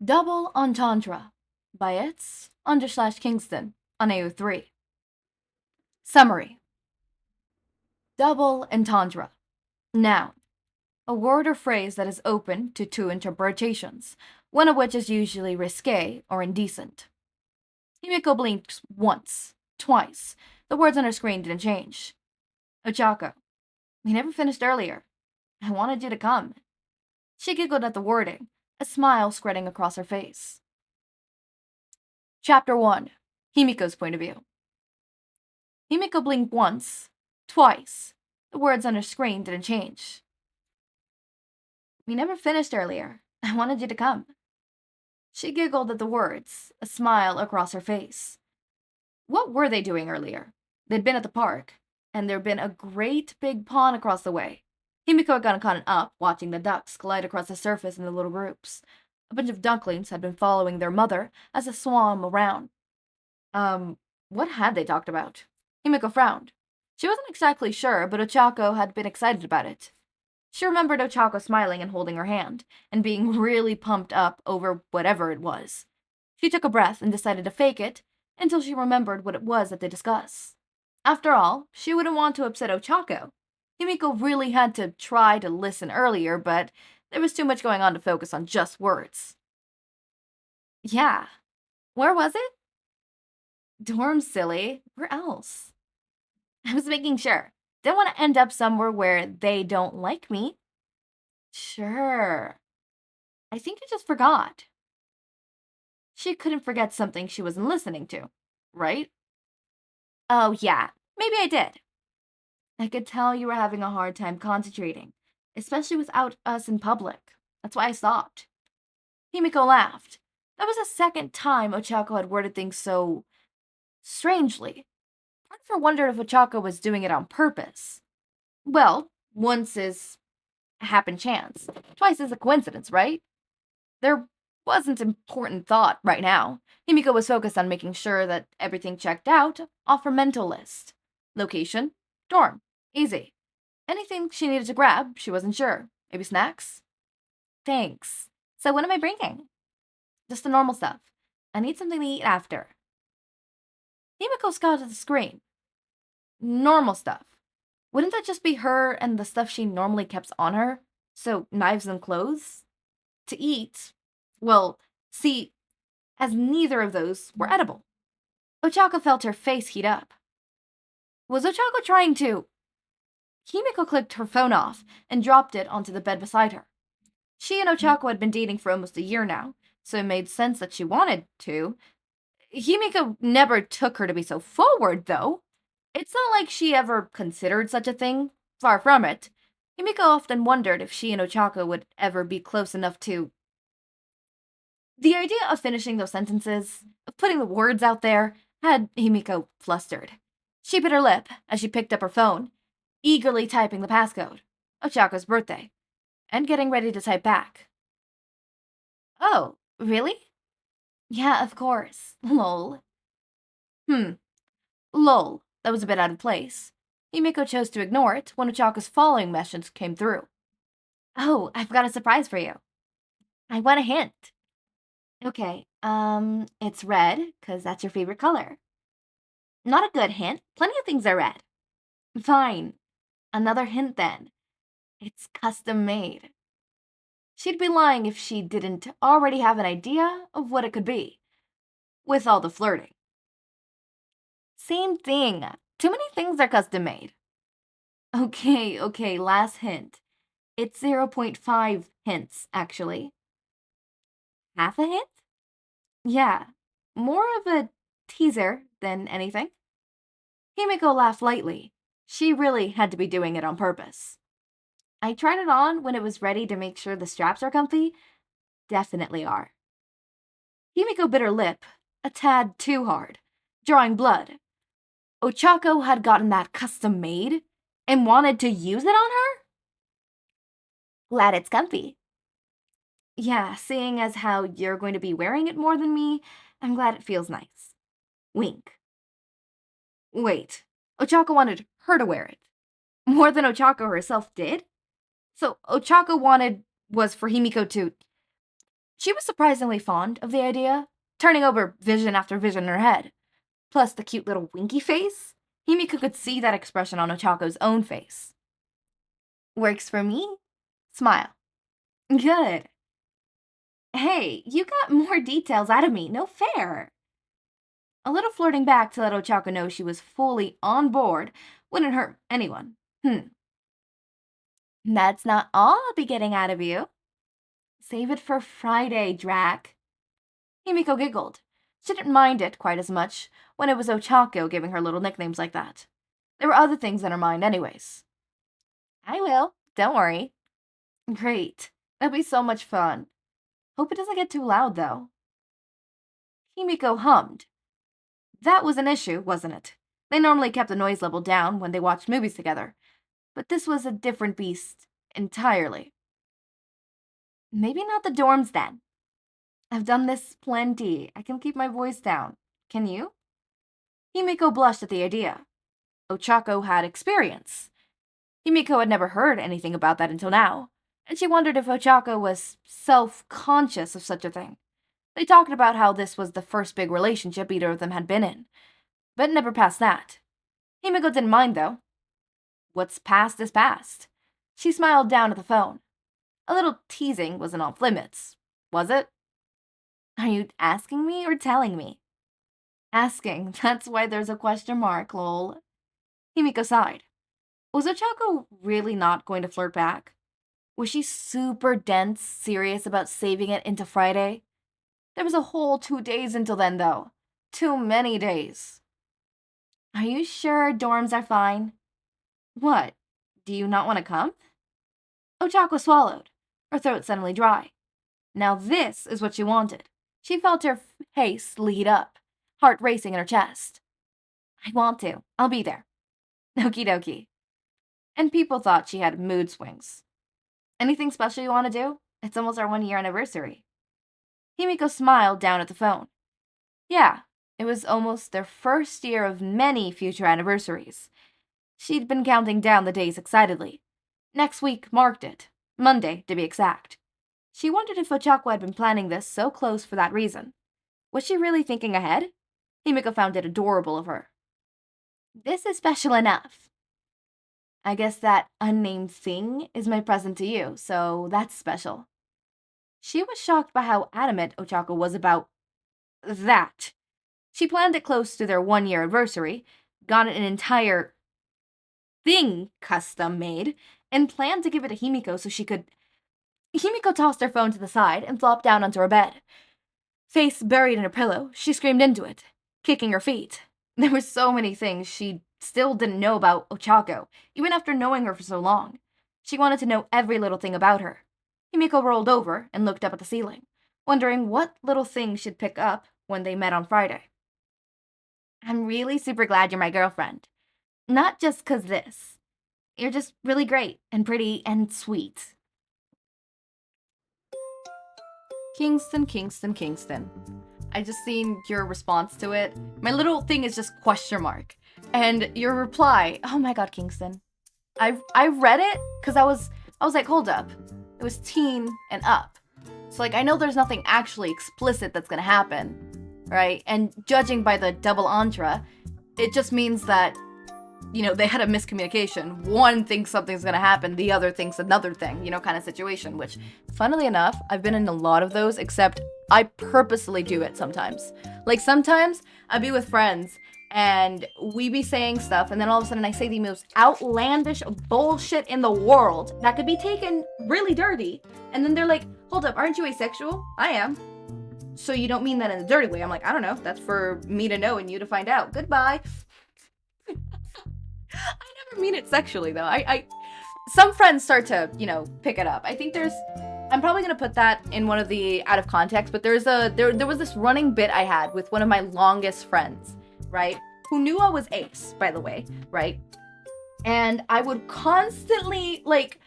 Double Entendre by its_Kingston on AO3. Summary. Double entendre. Noun. A word or phrase that is open to two interpretations, one of which is usually risqué or indecent. Himiko blinked once, twice. The words on her screen didn't change. Ochako. We never finished earlier. I wanted you to come. She giggled at the wording, a smile spreading across her face. Chapter 1. Himiko's point of view. Himiko blinked once, twice. The words on her screen didn't change. We never finished earlier. I wanted you to come. She giggled at the words, a smile across her face. What were they doing earlier? They'd been at the park, and there'd been a great big pond across the way. Himiko had gotten caught up watching the ducks glide across the surface in the little groups. A bunch of ducklings had been following their mother as they swam around. What had they talked about? Himiko frowned. She wasn't exactly sure, but Ochako had been excited about it. She remembered Ochako smiling and holding her hand, and being really pumped up over whatever it was. She took a breath and decided to fake it until she remembered what it was that they discussed. After all, she wouldn't want to upset Ochako. Himiko really had to try to listen earlier, but there was too much going on to focus on just words. Yeah. Where was it? Dorm, silly. Where else? I was making sure. Didn't want to end up somewhere where they don't like me. Sure. I think you just forgot. She couldn't forget something she wasn't listening to, right? Oh, yeah. Maybe I did. I could tell you were having a hard time concentrating, especially without us in public. That's why I stopped. Himiko laughed. That was the second time Ochako had worded things so strangely. Part of her wondered if Ochako was doing it on purpose. Well, once is a happen chance. Twice is a coincidence, right? There wasn't important thought right now. Himiko was focused on making sure that everything checked out off her mental list. Location, dorm, easy. Anything she needed to grab, she wasn't sure. Maybe snacks? Thanks. So what am I bringing? Just the normal stuff. I need something to eat after. Himiko scowled at the screen. Normal stuff. Wouldn't that just be her and the stuff she normally keeps on her? So, knives and clothes? To eat? Well, see, as neither of those were edible. Ochako felt her face heat up. Was Ochako trying to... Himiko clicked her phone off and dropped it onto the bed beside her. She and Ochako had been dating for almost a year now, so it made sense that she wanted to. Himiko never took her to be so forward, though. It's not like she ever considered such a thing. Far from it. Himiko often wondered if she and Ochako would ever be close enough to... The idea of finishing those sentences, of putting the words out there, had Himiko flustered. She bit her lip as she picked up her phone, eagerly typing the passcode, Ochako's birthday, and getting ready to type back. Oh, really? Yeah, of course. Lol. Lol. That was a bit out of place. Himiko chose to ignore it when Ochako's following message came through. Oh, I've got a surprise for you. I want a hint. Okay, it's red, 'cause that's your favorite color. Not a good hint. Plenty of things are red. Fine. Another hint then. It's custom made. She'd be lying if she didn't already have an idea of what it could be, with all the flirting. Same thing. Too many things are custom made. Okay, last hint. It's 0.5 hints, actually. Half a hint? Yeah, more of a teaser than anything. Himiko laughed lightly. She really had to be doing it on purpose. I tried it on when it was ready to make sure the straps are comfy. Definitely are. Himiko bit her lip, a tad too hard, drawing blood. Ochako had gotten that custom made and wanted to use it on her? Glad it's comfy. Yeah, seeing as how you're going to be wearing it more than me, I'm glad it feels nice. Wink. Wait, Ochako wanted her to wear it. More than Ochako herself did? So Ochako was for Himiko to... She was surprisingly fond of the idea, turning over vision after vision in her head. Plus the cute little winky face. Himiko could see that expression on Ochako's own face. Works for me? Smile. Good. Hey, you got more details out of me. No fair. A little flirting back to let Ochako know she was fully on board wouldn't hurt anyone. That's not all I'll be getting out of you. Save it for Friday, Drac. Himiko giggled. She didn't mind it quite as much when it was Ochako giving her little nicknames like that. There were other things in her mind anyways. I will. Don't worry. Great. That'll be so much fun. Hope it doesn't get too loud, though. Himiko hummed. That was an issue, wasn't it? They normally kept the noise level down when they watched movies together, but this was a different beast entirely. Maybe not the dorms, then. I've done this plenty. I can keep my voice down. Can you? Himiko blushed at the idea. Ochako had experience. Himiko had never heard anything about that until now, and she wondered if Ochako was self-conscious of such a thing. They talked about how this was the first big relationship either of them had been in, but never past that. Himiko didn't mind, though. What's past is past. She smiled down at the phone. A little teasing wasn't off limits, was it? Are you asking me or telling me? Asking. That's why there's a question mark, lol. Himiko sighed. Was Ochako really not going to flirt back? Was she super dense serious about saving it into Friday? There was a whole 2 days until then, though. Too many days. Are you sure dorms are fine? What? Do you not want to come? Ochako swallowed, her throat suddenly dry. Now this is what she wanted. She felt her face lead up, heart racing in her chest. I want to. I'll be there. Okie dokie. And people thought she had mood swings. Anything special you want to do? It's almost our 1-year anniversary. Himiko smiled down at the phone. Yeah, it was almost their first year of many future anniversaries. She'd been counting down the days excitedly. Next week marked it. Monday, to be exact. She wondered if Ochako had been planning this so close for that reason. Was she really thinking ahead? Himiko found it adorable of her. This is special enough. I guess that unnamed thing is my present to you, so that's special. She was shocked by how adamant Ochako was about that. She planned it close to their 1-year anniversary, got an entire thing custom made, and planned to give it to Himiko so she could... Himiko tossed her phone to the side and flopped down onto her bed. Face buried in her pillow, she screamed into it, kicking her feet. There were so many things she still didn't know about Ochako, even after knowing her for so long. She wanted to know every little thing about her. Himiko rolled over and looked up at the ceiling, wondering what little thing she'd pick up when they met on Friday. I'm really super glad you're my girlfriend. Not just 'cause this. You're just really great and pretty and sweet. Kingston, Kingston, Kingston. I just seen your response to it. My little thing is just question mark. And your reply, oh my god, Kingston. I read it because I was like, hold up. It was teen and up. So like I know there's nothing actually explicit that's gonna happen, right? And judging by the double entre, it just means that, you know, they had a miscommunication. One thinks something's gonna happen, the other thinks another thing, you know, kind of situation, which, funnily enough, I've been in a lot of those, except I purposely do it sometimes. Like, sometimes I'd be with friends, and we be saying stuff, and then all of a sudden I say the most outlandish bullshit in the world that could be taken really dirty, and then they're like, hold up, aren't you asexual? I am. So you don't mean that in a dirty way. I'm like, I don't know, that's for me to know and you to find out. Goodbye. I never mean it sexually, though. Some friends start to, you know, pick it up. I think I'm probably gonna put that in one of the out of context, but there was this running bit I had with one of my longest friends, right? Who knew I was ace, by the way, right? And I would constantly, like,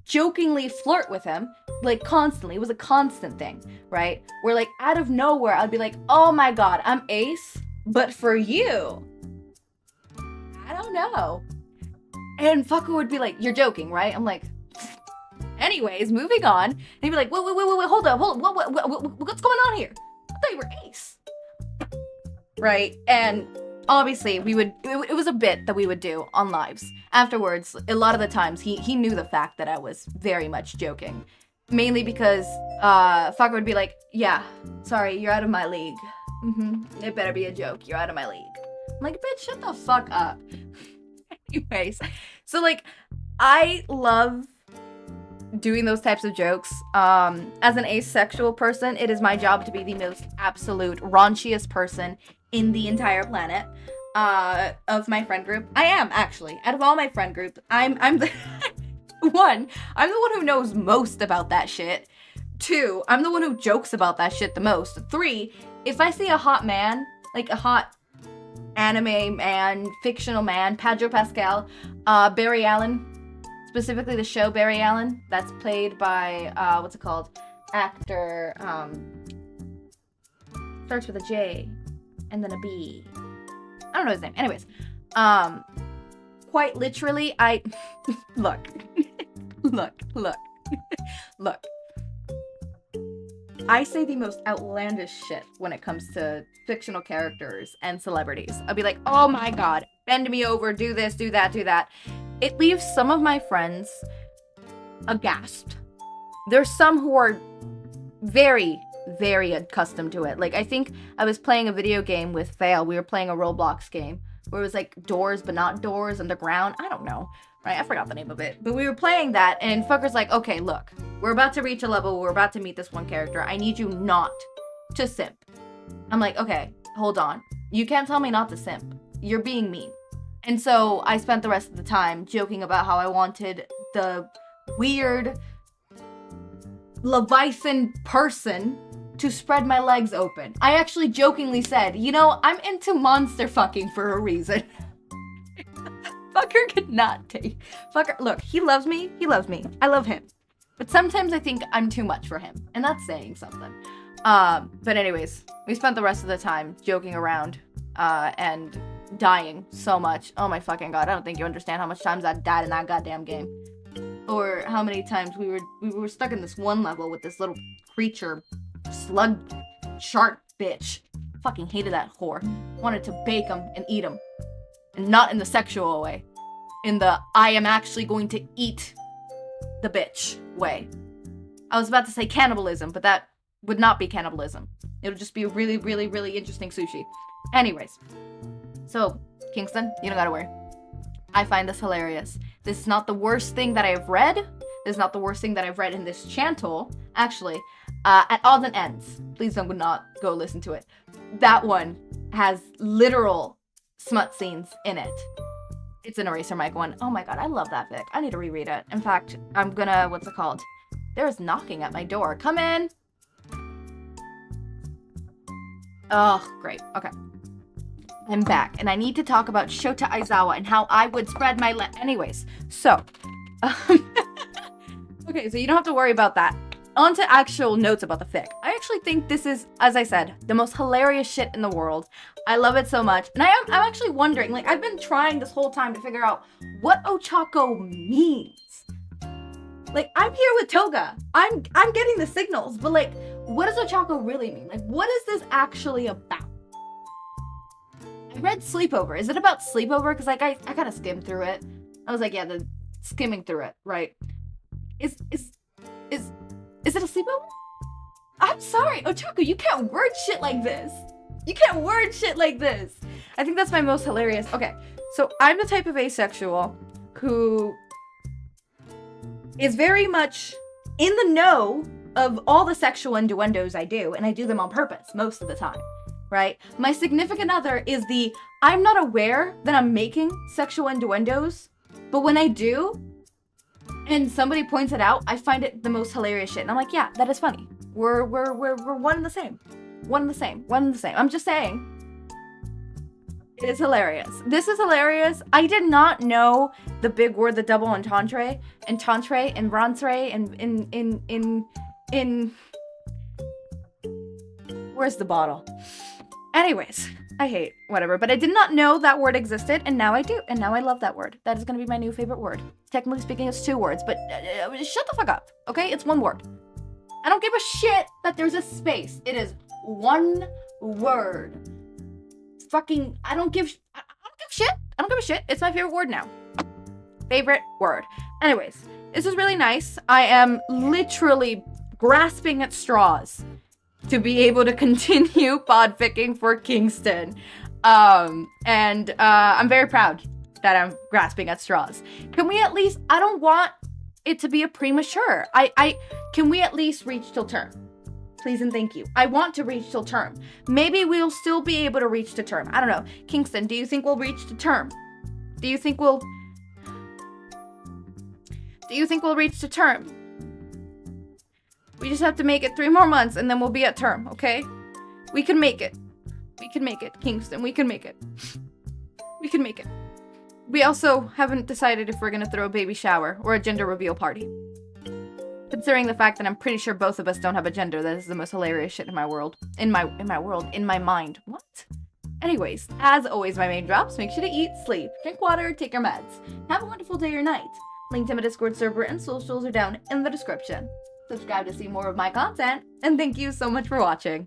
jokingly flirt with him, like, constantly. It was a constant thing, right? Where, like, out of nowhere, I'd be like, oh my god, I'm ace, but for you, I don't know. And fucker would be like, you're joking, right? I'm like, Anyways, moving on. And he'd be like, wait, hold up, what's going on here? I thought you were ace. Right? And obviously, it was a bit that we would do on lives. Afterwards, a lot of the times, he knew the fact that I was very much joking. Mainly because, fucker would be like, yeah, sorry, you're out of my league. It better be a joke, you're out of my league. I'm like, bitch, shut the fuck up. Anyways, so like, I love doing those types of jokes. As an asexual person, it is my job to be the most absolute raunchiest person in the entire planet of my friend group. I am, actually. Out of all my friend group, I'm the one, I'm the one who knows most about that shit. 2, I'm the one who jokes about that shit the most. 3, if I see a hot man, like a hot anime man, fictional man, Pedro Pascal, Barry Allen, specifically the show Barry Allen, that's played by, what's it called? Actor, starts with a J, and then a B. I don't know his name. Anyways, quite literally, look. I say the most outlandish shit when it comes to fictional characters and celebrities. I'll be like, oh my god, bend me over, do this, do that, do that. It leaves some of my friends aghast. There's some who are very, very accustomed to it. Like, I think I was playing a video game with Fail. We were playing a Roblox game where it was like doors, but not doors, underground. I don't know. Right? I forgot the name of it. But we were playing that, and fucker's like, okay, look, we're about to reach a level, we're about to meet this one character. I need you not to simp. I'm like, okay, hold on. You can't tell me not to simp. You're being mean. And so I spent the rest of the time joking about how I wanted the weird Leviathan person to spread my legs open. I actually jokingly said, you know, I'm into monster fucking for a reason. Fucker could not take. Fucker, look, he loves me. I love him. But sometimes I think I'm too much for him. And that's saying something. But anyways, we spent the rest of the time joking around, and dying so much. Oh my fucking god, I don't think you understand how much times I died in that goddamn game. Or how many times we were stuck in this one level with this little creature, slug, shark bitch. Fucking hated that whore. Wanted to bake him and eat him. And not in the sexual way. In the, I am actually going to eat the bitch way. I was about to say cannibalism, but that would not be cannibalism. It would just be really, really, really interesting sushi. Anyways. So, Kingston, you don't gotta worry. I find this hilarious. This is not the worst thing that I've read. This is not the worst thing that I've read in this channel. Actually, at Odds and Ends. Please don't not go listen to it. That one has literal smut scenes in it. It's an Eraser Mike one. Oh my god, I love that fic. I need to reread it. In fact, I'm gonna, what's it called? There's knocking at my door. Come in! Oh, great. Okay. I'm back, and I need to talk about Shota Aizawa and how I would spread my anyways, so, okay, so you don't have to worry about that. On to actual notes about the fic. I actually think this is, as I said, the most hilarious shit in the world. I love it so much, and I'm actually wondering, like, I've been trying this whole time to figure out what Ochako means. Like, I'm here with Toga. I'm getting the signals, but like, what does Ochako really mean? Like, what is this actually about? I read sleepover. Is it about sleepover? Because like I kind of skimmed through it. I was like, yeah, the skimming through it, right? Is it a sleepover? I'm sorry, Ochako, you can't word shit like this. You can't word shit like this. I think that's my most hilarious. Okay, so I'm the type of asexual who is very much in the know of all the sexual innuendos I do, and I do them on purpose most of the time. Right? My significant other is I'm not aware that I'm making sexual innuendos, but when I do, and somebody points it out, I find it the most hilarious shit. And I'm like, yeah, that is funny. We're one and the same. One and the same. I'm just saying. It is hilarious. This is hilarious. I did not know the big word, the double entendre, and rentre, in where's the bottle? Anyways, I hate whatever, but I did not know that word existed, and now I do, and now I love that word. That is going to be my new favorite word. Technically speaking, it's 2 words, but shut the fuck up, okay? It's 1 word. I don't give a shit that there's a space. It is 1 word. Fucking, I don't give shit. I don't give a shit. It's my favorite word now. Favorite word. Anyways, this is really nice. I am literally grasping at straws to be able to continue podficking for Kingston. And I'm very proud that I'm grasping at straws. Can we at least, I don't want it to be a premature. Can we at least reach till term? Please and thank you. I want to reach till term. Maybe we'll still be able to reach to term. I don't know. Kingston, do you think we'll reach to term? Do you think we'll reach to term? We just have to make it 3 more months and then we'll be at term, okay? We can make it. We can make it, Kingston. We can make it. We can make it. We also haven't decided if we're gonna throw a baby shower or a gender reveal party. Considering the fact that I'm pretty sure both of us don't have a gender, that is the most hilarious shit in my world. In my mind. What? Anyways, as always, my main drops, make sure to eat, sleep, drink water, take your meds. Have a wonderful day or night. Link to my Discord server and socials are down in the description. Subscribe to see more of my content, and thank you so much for watching.